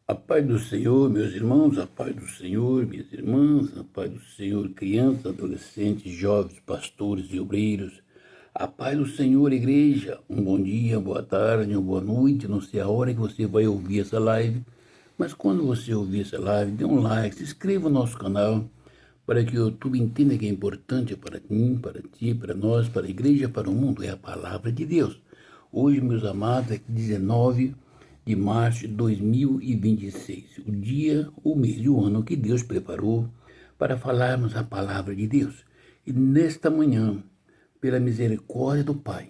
A paz do Senhor, meus irmãos, a paz do Senhor, minhas irmãs, a paz do Senhor, crianças, adolescentes, jovens, pastores e obreiros. A paz do Senhor, igreja. Um bom dia, boa tarde, uma boa noite. Não sei a hora que você vai ouvir essa live, mas quando você ouvir essa live, dê um like, se inscreva no nosso canal, para que o YouTube entenda que é importante para mim, para ti, para nós, para a igreja, para o mundo. É a palavra de Deus. Hoje, meus amados, é 19 de março de 2026, o dia, o mês e o ano que Deus preparou para falarmos a palavra de Deus. E nesta manhã, pela misericórdia do Pai,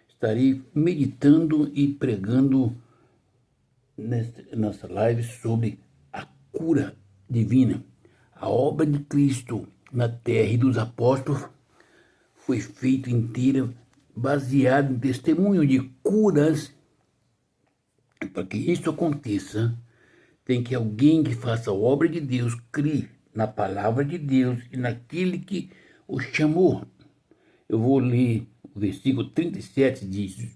estarei meditando e pregando nessa live sobre a cura divina. A obra de Cristo na terra e dos apóstolos foi feita inteira baseada em testemunho de curas. Para que isso aconteça, tem que alguém que faça a obra de Deus crie na palavra de Deus e naquele que o chamou. Eu vou ler o versículo 37 de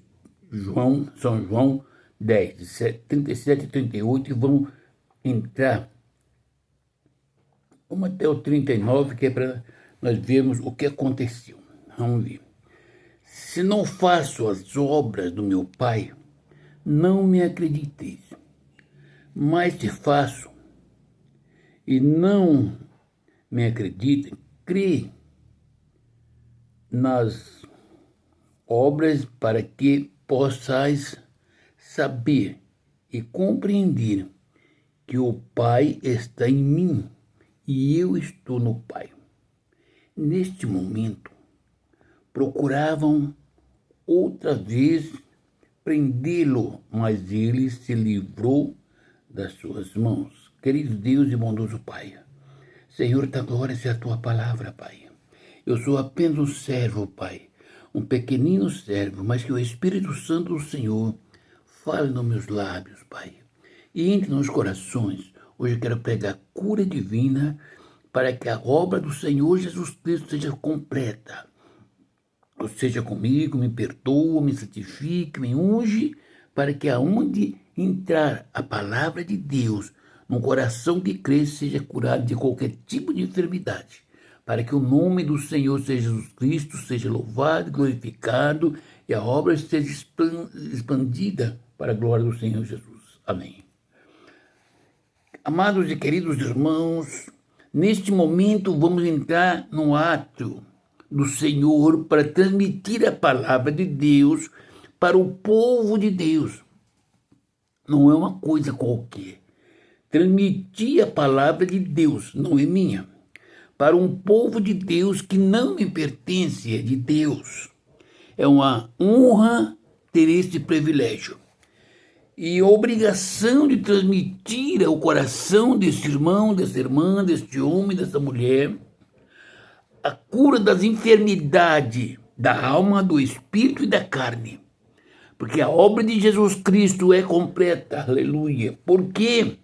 São João 10, 37 e 38, e vamos entrar. Vamos até o 39, que é para nós vermos o que aconteceu. Vamos ver. Se não faço as obras do meu Pai, não me acrediteis, mas se faço e não me acreditem, crê nas obras para que possais saber e compreender que o Pai está em mim e eu estou no Pai. Neste momento, procuravam outra vez prendê-lo, mas ele se livrou das suas mãos. Querido Deus e bondoso Pai, Senhor da glória, seja a tua palavra, Pai. Eu sou apenas um servo, Pai, um pequenino servo, mas que o Espírito Santo do Senhor fale nos meus lábios, Pai, e entre nos corações. Hoje eu quero pregar cura divina para que a obra do Senhor Jesus Cristo seja completa. Ou seja, comigo, me perdoa, me santifique, me unge, para que aonde entrar a palavra de Deus, no coração que crê, seja curado de qualquer tipo de enfermidade, para que o nome do Senhor Jesus Cristo seja louvado, glorificado, e a obra seja expandida para a glória do Senhor Jesus. Amém. Amados e queridos irmãos, neste momento vamos entrar no ato do Senhor para transmitir a palavra de Deus para o povo de Deus. Não é uma coisa qualquer. Transmitir a palavra de Deus, não é minha, para um povo de Deus que não me pertence, é de Deus. É uma honra ter este privilégio e obrigação de transmitir ao coração desse irmão, dessa irmã, deste homem, dessa mulher, a cura das enfermidades da alma, do espírito e da carne. Porque a obra de Jesus Cristo é completa, aleluia. Porque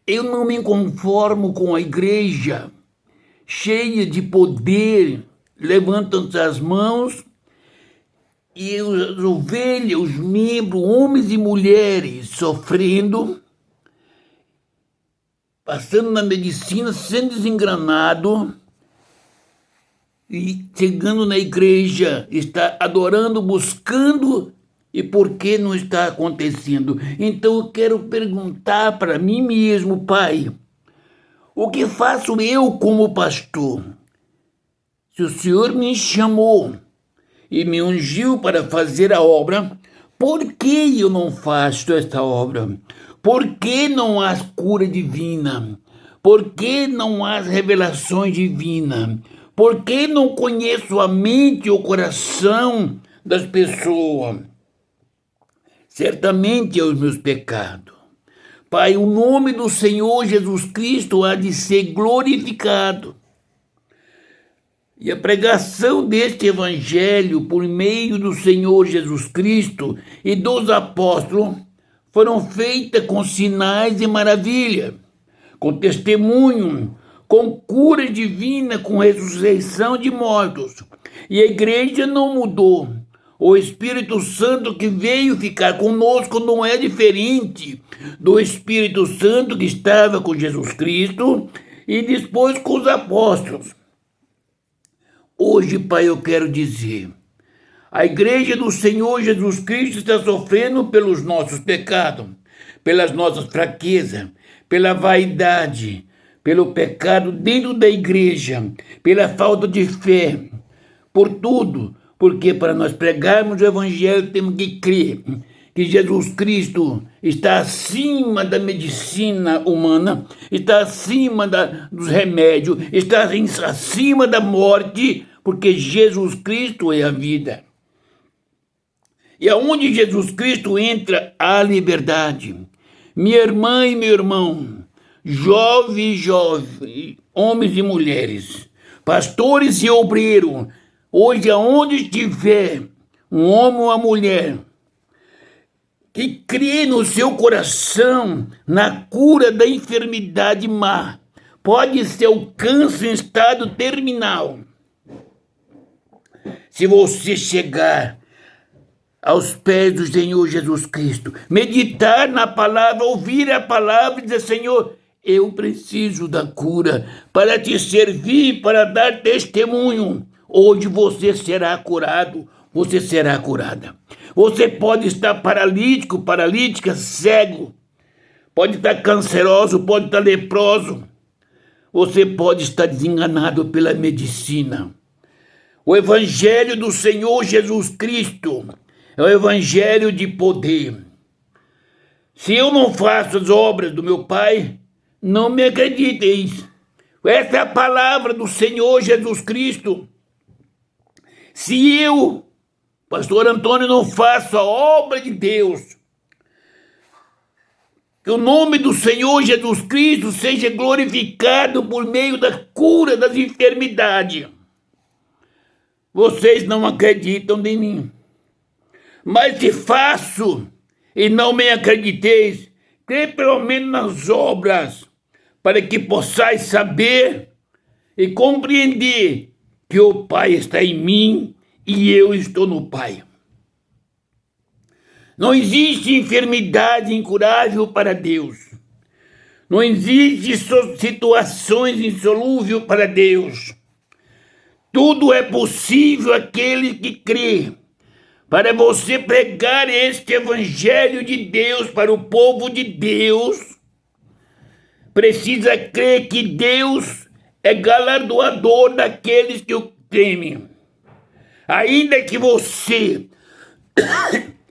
eu não me conformo com a igreja cheia de poder, levantando as mãos, e as ovelhas, os membros, homens e mulheres, sofrendo, passando na medicina, sendo desengranado, e chegando na igreja, está adorando, buscando, e por que não está acontecendo? Então eu quero perguntar para mim mesmo, Pai, o que faço eu como pastor? Se o Senhor me chamou e me ungiu para fazer a obra, por que eu não faço esta obra? Por que não há cura divina? Por que não há revelações divinas? Por que não conheço a mente e o coração das pessoas? Certamente é os meus pecados. Pai, o nome do Senhor Jesus Cristo há de ser glorificado. E a pregação deste evangelho por meio do Senhor Jesus Cristo e dos apóstolos foram feitas com sinais e maravilha, com testemunho, com cura divina, com ressurreição de mortos. E a igreja não mudou. O Espírito Santo que veio ficar conosco não é diferente do Espírito Santo que estava com Jesus Cristo e depois com os apóstolos. Hoje, Pai, eu quero dizer, a igreja do Senhor Jesus Cristo está sofrendo pelos nossos pecados, pelas nossas fraquezas, pela vaidade, pelo pecado dentro da igreja, pela falta de fé, por tudo, porque para nós pregarmos o evangelho temos que crer que Jesus Cristo está acima da medicina humana, está acima dos remédios, está acima da morte, porque Jesus Cristo é a vida. E aonde Jesus Cristo entra, há liberdade. Minha irmã e meu irmão, jovens, homens e mulheres, pastores e obreiros, hoje aonde estiver um homem ou uma mulher que crê no seu coração na cura da enfermidade má, pode ser o câncer em estado terminal. Se você chegar aos pés do Senhor Jesus Cristo, meditar na palavra, ouvir a palavra e dizer, Senhor, eu preciso da cura para te servir, para dar testemunho. Hoje você será curado, você será curada. Você pode estar paralítico, paralítica, cego, pode estar canceroso, pode estar leproso, você pode estar desenganado pela medicina. O Evangelho do Senhor Jesus Cristo é o evangelho de poder. Se eu não faço as obras do meu Pai, não me acrediteis. Essa é a palavra do Senhor Jesus Cristo. Se eu, pastor Antônio, não faço a obra de Deus, que o nome do Senhor Jesus Cristo seja glorificado por meio da cura das enfermidades, vocês não acreditam em mim. Mas se faço e não me acrediteis, crê pelo menos nas obras, para que possais saber e compreender que o Pai está em mim e eu estou no Pai. Não existe enfermidade incurável para Deus. Não existe situações insolúveis para Deus. Tudo é possível àquele que crê. Para você pregar este evangelho de Deus para o povo de Deus, precisa crer que Deus é galardoador daqueles que o temem. Ainda que você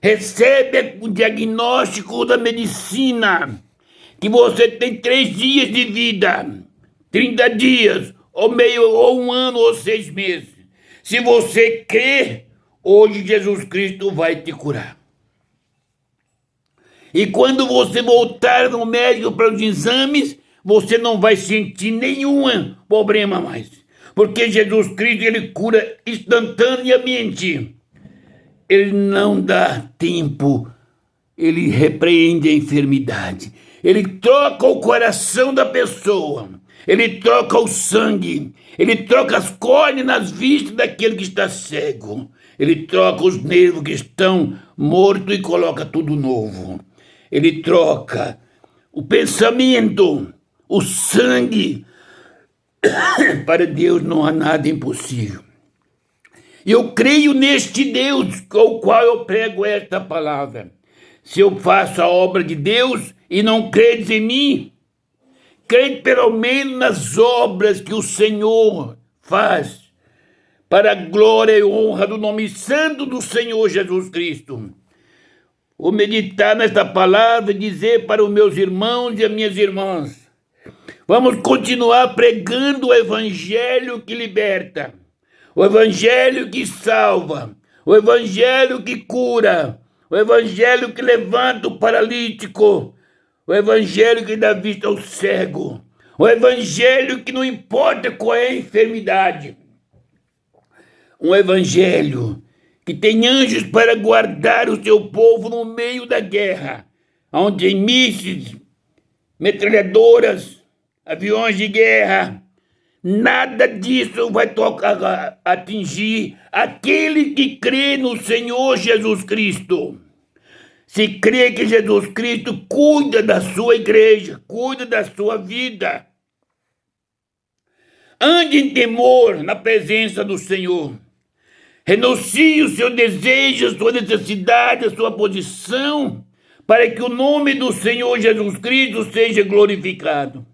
recebe o diagnóstico da medicina, que você tem 3 dias de vida, 30 dias, ou meio, ou 1 ano, ou 6 meses. Se você crê, hoje Jesus Cristo vai te curar. E quando você voltar no médico para os exames, você não vai sentir nenhum problema mais. Porque Jesus Cristo, ele cura instantaneamente. Ele não dá tempo, ele repreende a enfermidade. Ele troca o coração da pessoa, ele troca o sangue, ele troca as córneas nas vistas daquele que está cego. Ele troca os nervos que estão mortos e coloca tudo novo. Ele troca o pensamento, o sangue. Para Deus não há nada impossível. Eu creio neste Deus ao qual eu prego esta palavra. Se eu faço a obra de Deus e não credes em mim, crede pelo menos nas obras que o Senhor faz, para a glória e honra do nome santo do Senhor Jesus Cristo. Vou meditar nesta palavra e dizer para os meus irmãos e as minhas irmãs, vamos continuar pregando o evangelho que liberta, o evangelho que salva, o evangelho que cura, o evangelho que levanta o paralítico, o evangelho que dá vista ao cego, o evangelho que não importa qual é a enfermidade, um evangelho que tem anjos para guardar o seu povo no meio da guerra, onde tem mísseis, metralhadoras, aviões de guerra, Nada disso vai atingir aquele que crê no Senhor Jesus Cristo. Se crê que Jesus Cristo cuida da sua igreja, cuida da sua vida. Ande em temor na presença do Senhor. Renuncie o seu desejo, a sua necessidade, a sua posição, para que o nome do Senhor Jesus Cristo seja glorificado.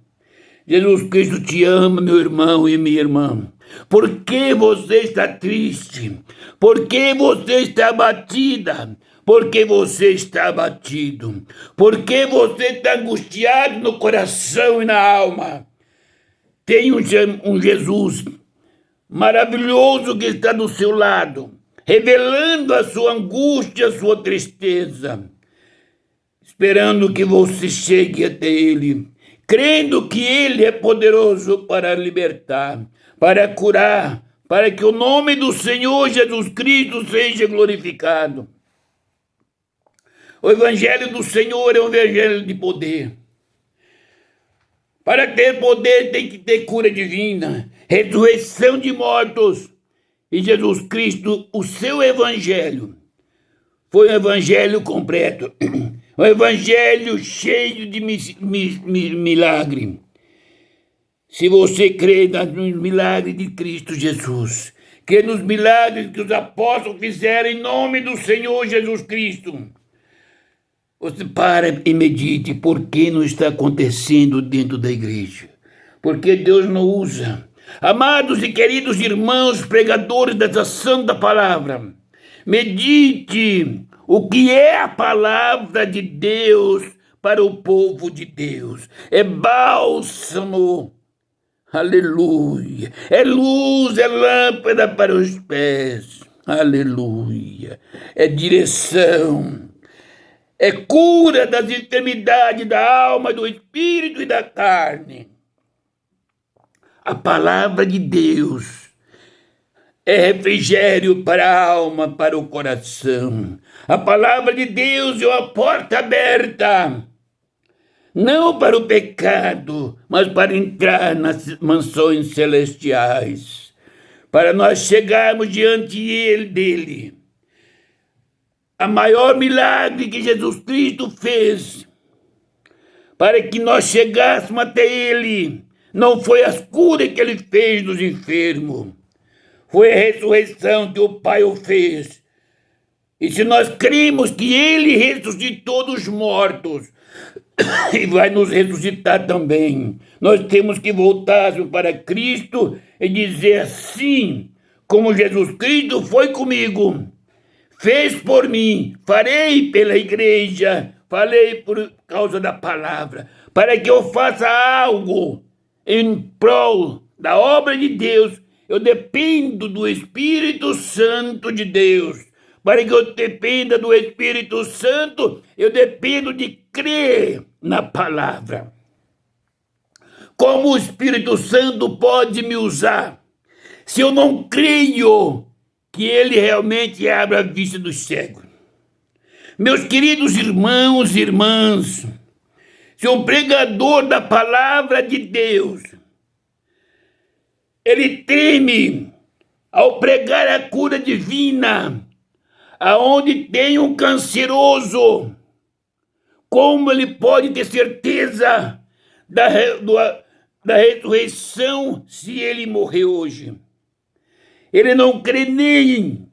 Jesus Cristo te ama, meu irmão e minha irmã. Por que você está triste? Por que você está abatida? Por que você está abatido? Por que você está angustiado no coração e na alma? Tem um Jesus maravilhoso que está do seu lado, revelando a sua angústia, a sua tristeza, esperando que você chegue até Ele, crendo que Ele é poderoso para libertar, para curar, para que o nome do Senhor Jesus Cristo seja glorificado. O Evangelho do Senhor é um evangelho de poder. Para ter poder tem que ter cura divina, ressurreição de mortos. E Jesus Cristo, o seu evangelho, foi um evangelho completo. Um evangelho cheio de milagre. Se você crê nos milagres de Cristo Jesus, crê nos milagres que os apóstolos fizeram em nome do Senhor Jesus Cristo, você para e medite por que não está acontecendo dentro da igreja. Porque Deus não usa. Amados e queridos irmãos, pregadores dessa santa palavra, medite o que é a palavra de Deus para o povo de Deus. É bálsamo, aleluia. É luz, é lâmpada para os pés, aleluia. É direção. É cura das enfermidades da alma, do espírito e da carne. A palavra de Deus é refrigério para a alma, para o coração. A palavra de Deus é uma porta aberta, não para o pecado, mas para entrar nas mansões celestiais, para nós chegarmos diante dele. A maior milagre que Jesus Cristo fez para que nós chegássemos até Ele não foi as curas que Ele fez dos enfermos, foi a ressurreição que o Pai o fez. E se nós cremos que Ele ressuscitou dos mortos e vai nos ressuscitar também, nós temos que voltar para Cristo e dizer assim, como Jesus Cristo foi comigo, fez por mim, farei pela igreja, falei por causa da palavra, para que eu faça algo em prol da obra de Deus. Eu dependo do Espírito Santo de Deus. Para que eu dependa do Espírito Santo, eu dependo de crer na palavra. Como o Espírito Santo pode me usar se eu não creio que ele realmente abra a vista dos cegos? Meus queridos irmãos e irmãs, se um pregador da palavra de Deus, ele teme ao pregar a cura divina, aonde tem um canceroso, como ele pode ter certeza da ressurreição se ele morrer hoje? Ele não crê nem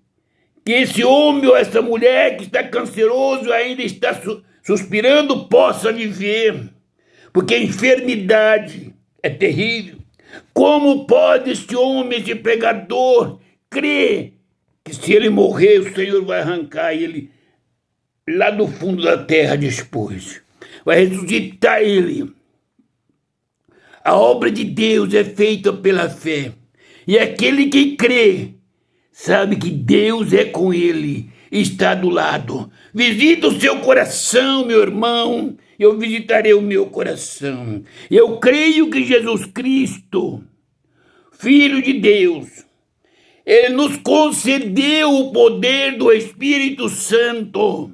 que esse homem ou essa mulher que está canceroso ainda está suspirando possa viver, porque a enfermidade é terrível. Como pode esse homem, esse pregador, crer que se ele morrer o Senhor vai arrancar ele lá do fundo da terra depois, vai ressuscitar ele? A obra de Deus é feita pela fé. E aquele que crê, sabe que Deus é com ele, está do lado. Visita o seu coração, meu irmão, eu visitarei o meu coração. Eu creio que Jesus Cristo, Filho de Deus, ele nos concedeu o poder do Espírito Santo.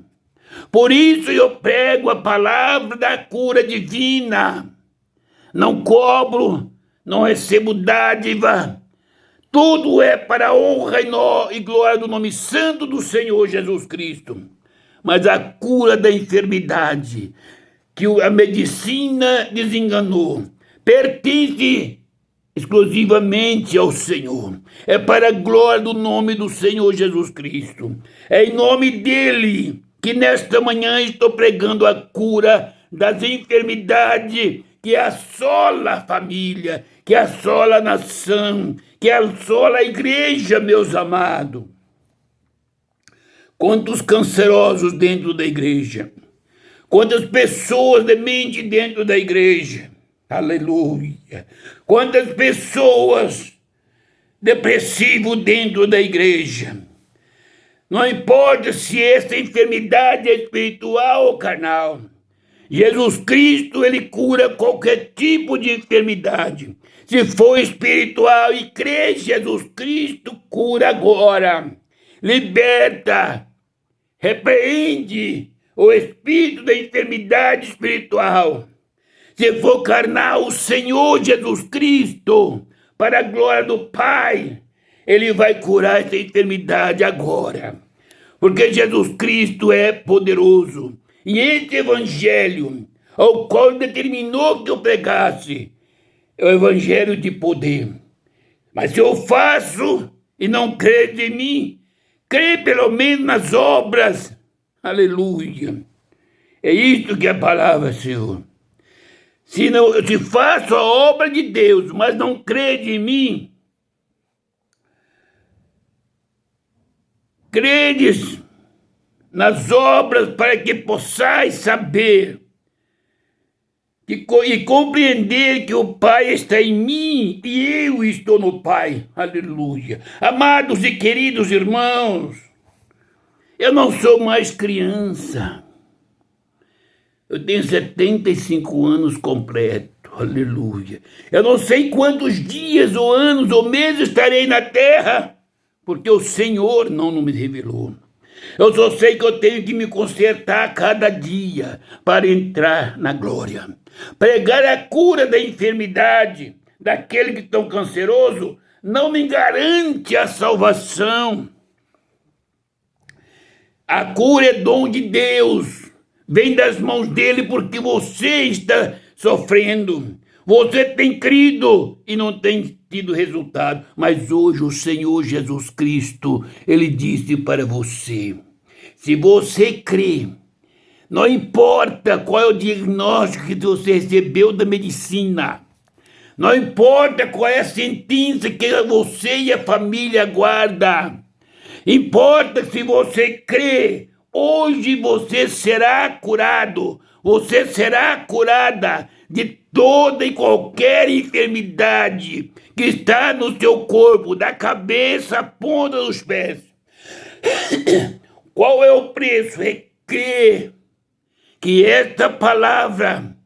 Por isso eu prego a palavra da cura divina. Não cobro não recebo dádiva. Tudo é para a honra e glória do nome santo do Senhor Jesus Cristo. Mas a cura da enfermidade, que a medicina desenganou, pertence exclusivamente ao Senhor. É para a glória do nome do Senhor Jesus Cristo. É em nome dele que nesta manhã estou pregando a cura das enfermidades que assola a família, que assola a nação, que assola a igreja, meus amados. Quantos cancerosos dentro da igreja, quantas pessoas de mente dentro da igreja, aleluia, quantas pessoas depressivas dentro da igreja. Não importa se essa enfermidade é espiritual ou carnal, Jesus Cristo, ele cura qualquer tipo de enfermidade. Se for espiritual e crê, Jesus Cristo cura agora, liberta, repreende o espírito da enfermidade espiritual. Se for carnal, o Senhor Jesus Cristo, para a glória do Pai, ele vai curar essa enfermidade agora. Porque Jesus Cristo é poderoso. E esse evangelho, ao qual determinou que eu pregasse, é o evangelho de poder. Mas se eu faço e não crede em mim, crê pelo menos nas obras. Aleluia. É isto que é a palavra, Senhor. Se faço a obra de Deus, mas não crede em mim, credes nas obras para que possais saber e compreender que o Pai está em mim e eu estou no Pai. Aleluia. Amados e queridos irmãos, eu não sou mais criança. Eu tenho 75 anos completo. Aleluia. Eu não sei quantos dias ou anos ou meses estarei na terra, porque o Senhor não me revelou. Eu só sei que eu tenho que me consertar a cada dia para entrar na glória. Pregar a cura da enfermidade daquele que estão canceroso não me garante a salvação. A cura é dom de Deus. Vem das mãos dele porque você está sofrendo. Você tem crido e não tem tido resultado. Mas hoje o Senhor Jesus Cristo, ele disse para você, se você crê, não importa qual é o diagnóstico que você recebeu da medicina, não importa qual é a sentença que você e a família aguardam, importa se você crê, hoje você será curado, você será curada de toda e qualquer enfermidade que está no seu corpo, da cabeça à ponta dos pés. Qual é o preço? É crer que esta palavra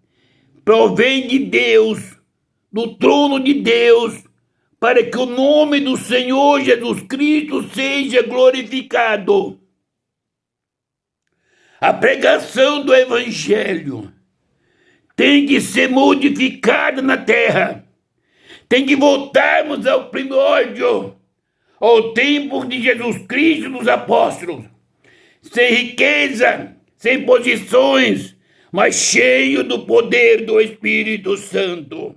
provém de Deus, do trono de Deus, para que o nome do Senhor Jesus Cristo seja glorificado. A pregação do Evangelho tem que ser modificada na terra. Tem que voltarmos ao primórdio, ao tempo de Jesus Cristo dos apóstolos, sem riqueza, sem posições, mas cheio do poder do Espírito Santo.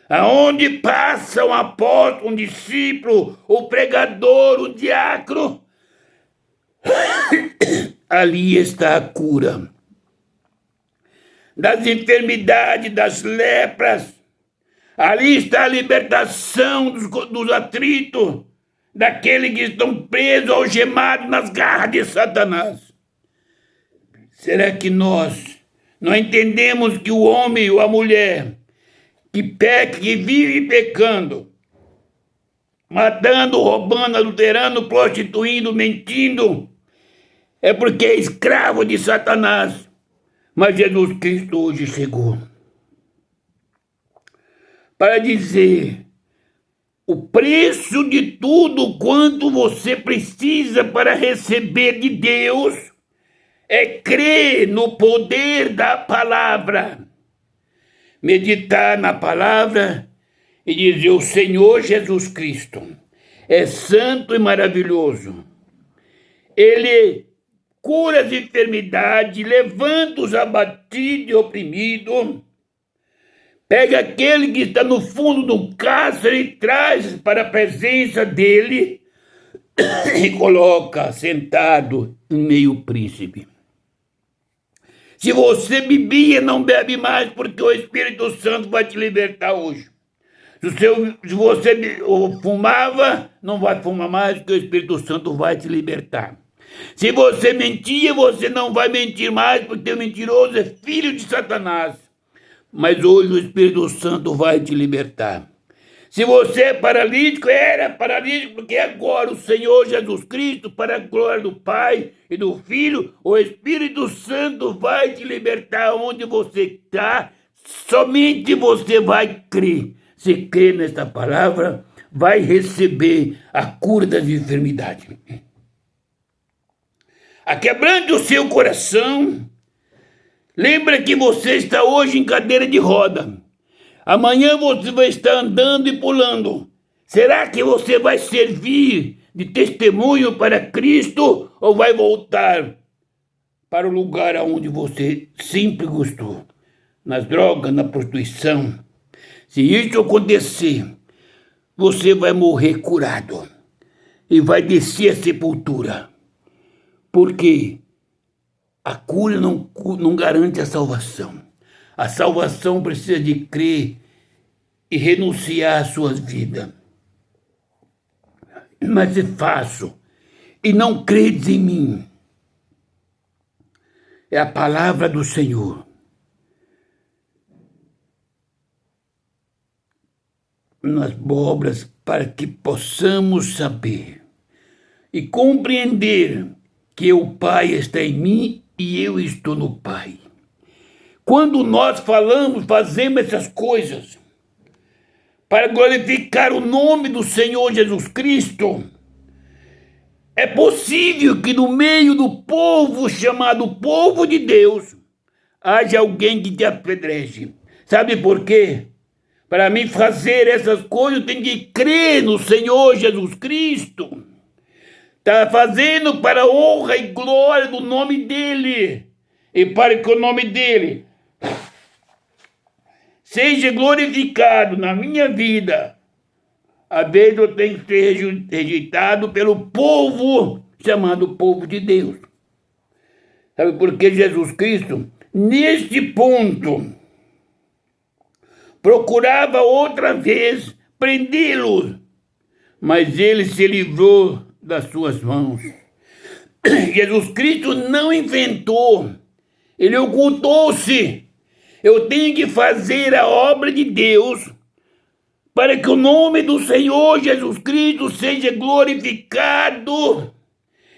Aonde passa um apóstolo, um discípulo, o pregador, o diácono, ali está a cura das enfermidades, das lepras. Ali está a libertação dos atritos, daqueles que estão presos, algemados nas garras de Satanás. Será que nós não entendemos que o homem ou a mulher que peca, que vive pecando, matando, roubando, adulterando, prostituindo, mentindo, é porque é escravo de Satanás? Mas Jesus Cristo hoje chegou para dizer o preço de tudo quanto você precisa para receber de Deus é crer no poder da palavra, meditar na palavra e dizer: o Senhor Jesus Cristo é santo e maravilhoso. Ele cura as enfermidades, levanta os abatidos e oprimidos, pega aquele que está no fundo do cárcere e traz para a presença dele e coloca sentado em meio príncipe. Se você bebia, não bebe mais, porque o Espírito Santo vai te libertar hoje. Se você fumava, não vai fumar mais, porque o Espírito Santo vai te libertar. Se você mentia, você não vai mentir mais, porque o mentiroso é filho de Satanás. Mas hoje o Espírito Santo vai te libertar. Se você é paralítico, era paralítico, porque agora o Senhor Jesus Cristo, para a glória do Pai e do Filho, o Espírito Santo vai te libertar onde você está. Somente você vai crer. Se crer nesta palavra, vai receber a cura das enfermidades. Aquebrante o seu coração. Lembra que você está hoje em cadeira de roda. Amanhã você vai estar andando e pulando. Será que você vai servir de testemunho para Cristo ou vai voltar para o lugar onde você sempre gostou? Nas drogas, na prostituição. Se isso acontecer, você vai morrer curado e vai descer a sepultura. Porque a cura não garante a salvação. A salvação precisa de crer e renunciar às suas vidas. Mas é fácil. E não credes em mim. É a palavra do Senhor. Nas obras para que possamos saber e compreender que o Pai está em mim e eu estou no Pai. Quando nós fazemos essas coisas para glorificar o nome do Senhor Jesus Cristo, é possível que no meio do povo chamado povo de Deus haja alguém que te apedreje. Sabe por quê? Para mim fazer essas coisas, eu tenho que crer no Senhor Jesus Cristo. Está fazendo para a honra e glória do nome dEle. E para que o nome dEle seja glorificado na minha vida. Às vezes eu tenho que ser rejeitado pelo povo, chamado povo de Deus. Sabe por que Jesus Cristo, neste ponto, procurava outra vez prendê-los, mas ele se livrou das suas mãos. Jesus Cristo não inventou, ele ocultou-se. Eu tenho que fazer a obra de Deus para que o nome do Senhor Jesus Cristo seja glorificado.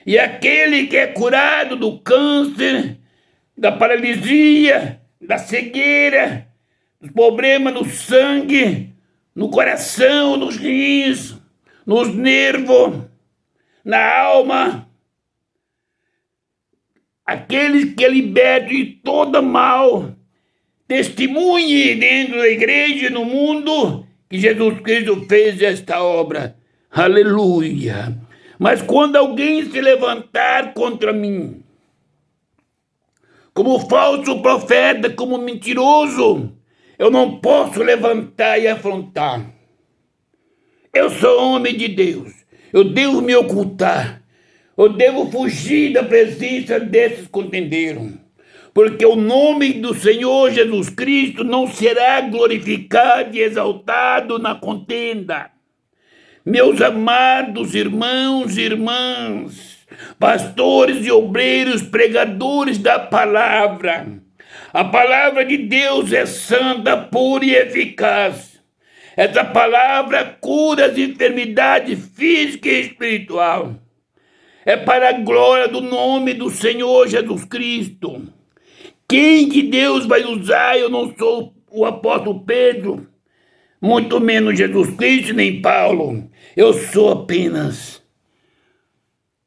E aquele que é curado do câncer, da paralisia, da cegueira, dos problemas no sangue, no coração, nos rins, nos nervos, na alma. Aqueles que é liberto de todo mal, testemunhe dentro da igreja e no mundo que Jesus Cristo fez esta obra. Aleluia! Mas quando alguém se levantar contra mim, como falso profeta, como mentiroso, eu não posso levantar e afrontar. Eu sou homem de Deus. Eu devo me ocultar. Eu devo fugir da presença desses contendeiros. Porque o nome do Senhor Jesus Cristo não será glorificado e exaltado na contenda. Meus amados irmãos e irmãs, pastores e obreiros, pregadores da palavra, a palavra de Deus é santa, pura e eficaz. Essa palavra cura as enfermidades físicas e espirituais. É para a glória do nome do Senhor Jesus Cristo. Quem que Deus vai usar? Eu não sou o apóstolo Pedro, muito menos Jesus Cristo, nem Paulo. Eu sou apenas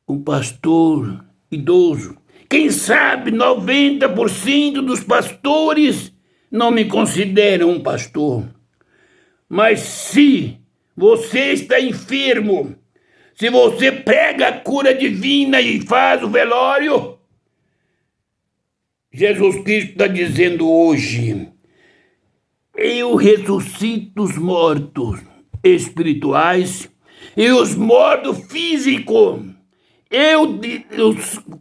um pastor idoso. Quem sabe 90% dos pastores não me consideram um pastor. Mas se você está enfermo, se você prega a cura divina e faz o velório, Jesus Cristo está dizendo hoje: eu ressuscito os mortos espirituais e os mortos físicos. Eu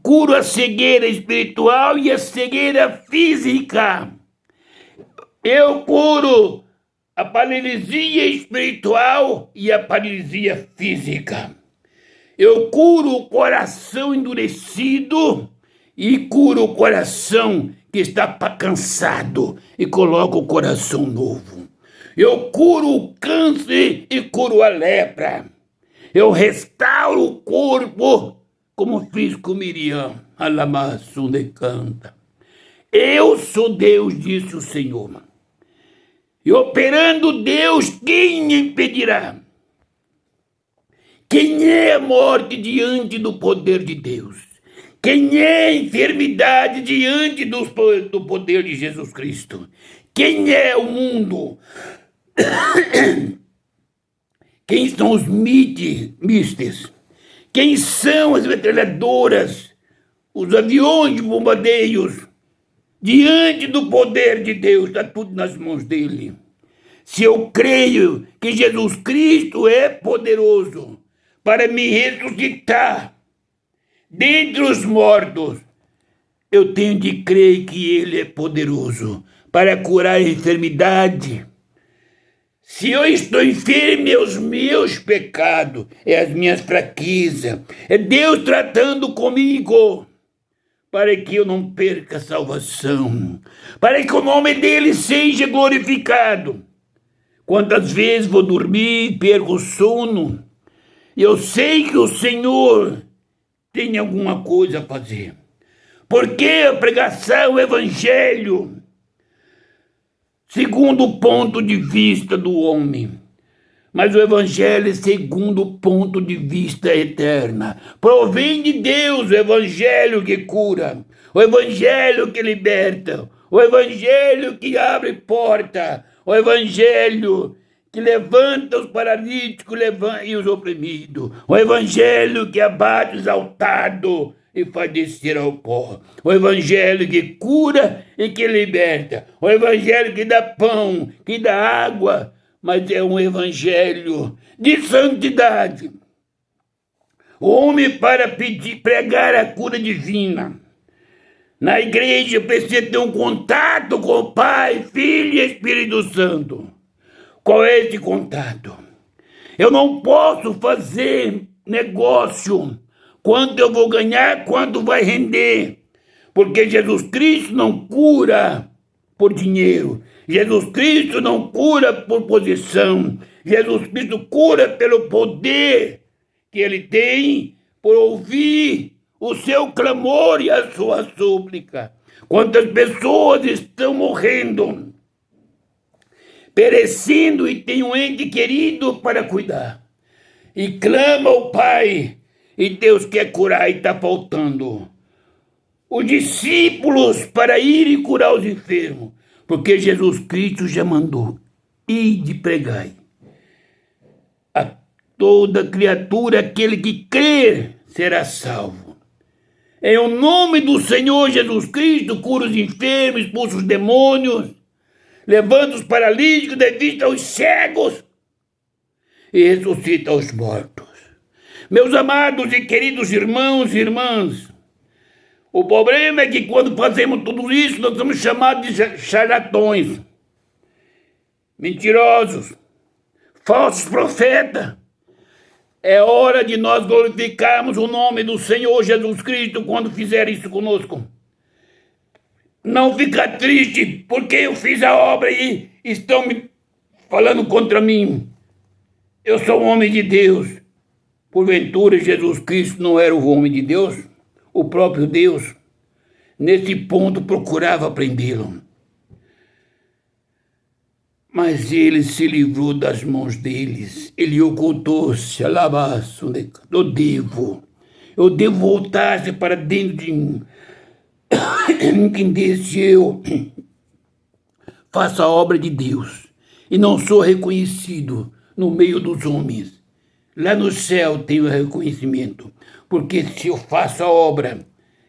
curo a cegueira espiritual e a cegueira física. Eu curo a paralisia espiritual e a paralisia física. Eu curo o coração endurecido e curo o coração que está cansado e coloco o coração novo. Eu curo o câncer e curo a lepra. Eu restauro o corpo, como fiz com Miriam. Alamaço de canta. Eu sou Deus, disse o Senhor. E operando Deus, quem impedirá? Quem é a morte diante do poder de Deus? Quem é a enfermidade diante do poder de Jesus Cristo? Quem é o mundo? Quem são os mistes? Quem são as metralhadoras? Os aviões de bombardeios? Diante do poder de Deus, está tudo nas mãos dele. Se eu creio que Jesus Cristo é poderoso para me ressuscitar dentre os mortos, eu tenho de crer que ele é poderoso para curar a enfermidade. Se eu estou enfermo, é os meus pecados, é as minhas fraquezas, é Deus tratando comigo, para que eu não perca a salvação, para que o nome dele seja glorificado. Quantas vezes vou dormir e perco o sono, e eu sei que o Senhor tem alguma coisa a fazer. Porque a pregação, o evangelho, segundo o ponto de vista do homem, mas o evangelho é segundo o ponto de vista eterna. Provém de Deus o evangelho que cura, o evangelho que liberta, o evangelho que abre porta, o evangelho que levanta os paralíticos e os oprimidos, o evangelho que abate os exaltados e faz descer ao pó, o evangelho que cura e que liberta, o evangelho que dá pão, que dá água, mas é um evangelho de santidade. O homem, para pregar a cura divina na igreja, precisa ter um contato com o Pai, Filho e Espírito Santo. Qual é esse contato? Eu não posso fazer negócio. Quanto eu vou ganhar, quanto vai render. Porque Jesus Cristo não cura por dinheiro. Jesus Cristo não cura por posição. Jesus Cristo cura pelo poder que ele tem por ouvir o seu clamor e a sua súplica. Quantas pessoas estão morrendo, perecendo e tem um ente querido para cuidar. E clama ao Pai, e Deus quer curar e está faltando os discípulos para ir e curar os enfermos. Porque Jesus Cristo já mandou: ide pregai a toda criatura, aquele que crer será salvo. Em o nome do Senhor Jesus Cristo, cura os enfermos, expulsa os demônios, levanta os paralíticos, dá vista aos cegos e ressuscita os mortos. Meus amados e queridos irmãos e irmãs, o problema é que quando fazemos tudo isso, nós somos chamados de charlatões, mentirosos, falsos profetas. É hora de nós glorificarmos o nome do Senhor Jesus Cristo quando fizer isso conosco. Não fica triste porque eu fiz a obra e estão me falando contra mim. Eu sou um homem de Deus. Porventura, Jesus Cristo não era o homem de Deus? O próprio Deus? Nesse ponto, procurava prendê-lo. Mas ele se livrou das mãos deles. Ele ocultou-se. Alabaço. Eu devo voltar-se para dentro de mim. Entender se eu faço a obra de Deus. e não sou reconhecido no meio dos homens. Lá no céu tenho reconhecimento, porque se eu faço a obra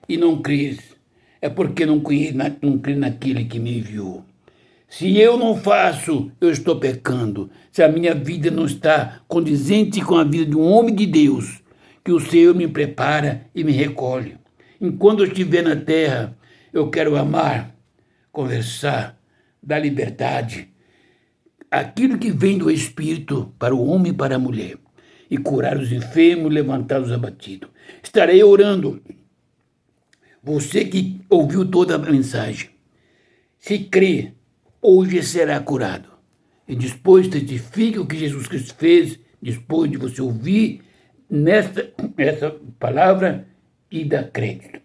e não crês, é porque não crê naquele que me enviou. Se eu não faço, eu estou pecando. Se a minha vida não está condizente com a vida de um homem de Deus, que o Senhor me prepara e me recolhe. Enquanto eu estiver na terra, eu quero amar, conversar, dar liberdade, aquilo que vem do Espírito para o homem e para a mulher, e curar os enfermos, levantar os abatidos. Estarei orando. Você que ouviu toda a mensagem, se crê, hoje será curado. E depois testifique o que Jesus Cristo fez, depois de você ouvir essa palavra e dar crédito.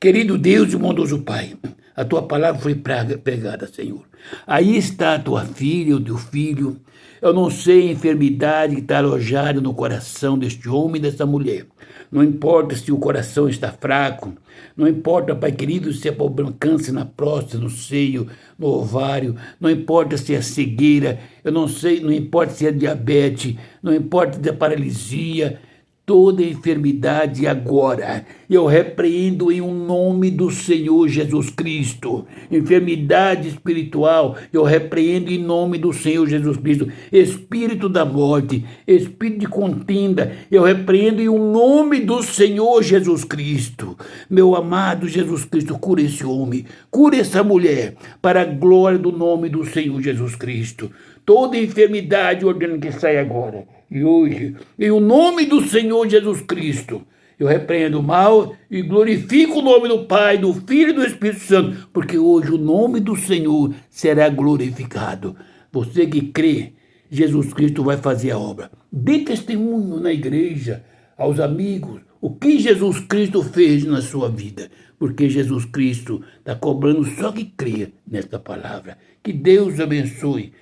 Querido Deus e bondoso Pai, a tua palavra foi pregada, Senhor. Aí está a tua filha, o teu filho. Eu não sei a enfermidade que está alojada no coração deste homem e dessa mulher. Não importa se o coração está fraco, não importa, Pai querido, se é problema câncer na próstata, no seio, no ovário, não importa se é cegueira, eu não sei, não importa se é diabetes, não importa se é paralisia, toda enfermidade agora, eu repreendo em nome do Senhor Jesus Cristo. Enfermidade espiritual, eu repreendo em nome do Senhor Jesus Cristo. Espírito da morte, espírito de contenda, eu repreendo em nome do Senhor Jesus Cristo. Meu amado Jesus Cristo, cura esse homem, cura essa mulher, para a glória do nome do Senhor Jesus Cristo. Toda enfermidade ordeno que saia agora. E hoje, em o nome do Senhor Jesus Cristo, eu repreendo o mal e glorifico o nome do Pai, do Filho e do Espírito Santo, porque hoje o nome do Senhor será glorificado. Você que crê, Jesus Cristo vai fazer a obra. Dê testemunho na igreja, aos amigos, o que Jesus Cristo fez na sua vida, porque Jesus Cristo está cobrando só que crê nesta palavra. Que Deus abençoe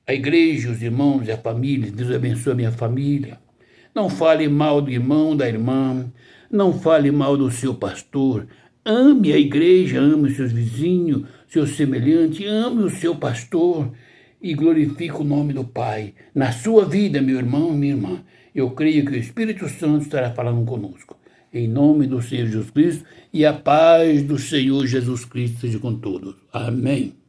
a igreja, os irmãos e a família. Deus abençoe a minha família. Não fale mal do irmão, da irmã. Não fale mal do seu pastor. Ame a igreja, ame os seus vizinhos, seus semelhantes. Ame o seu pastor e glorifique o nome do Pai. Na sua vida, meu irmão e minha irmã, eu creio que o Espírito Santo estará falando conosco. Em nome do Senhor Jesus Cristo, e a paz do Senhor Jesus Cristo seja com todos. Amém.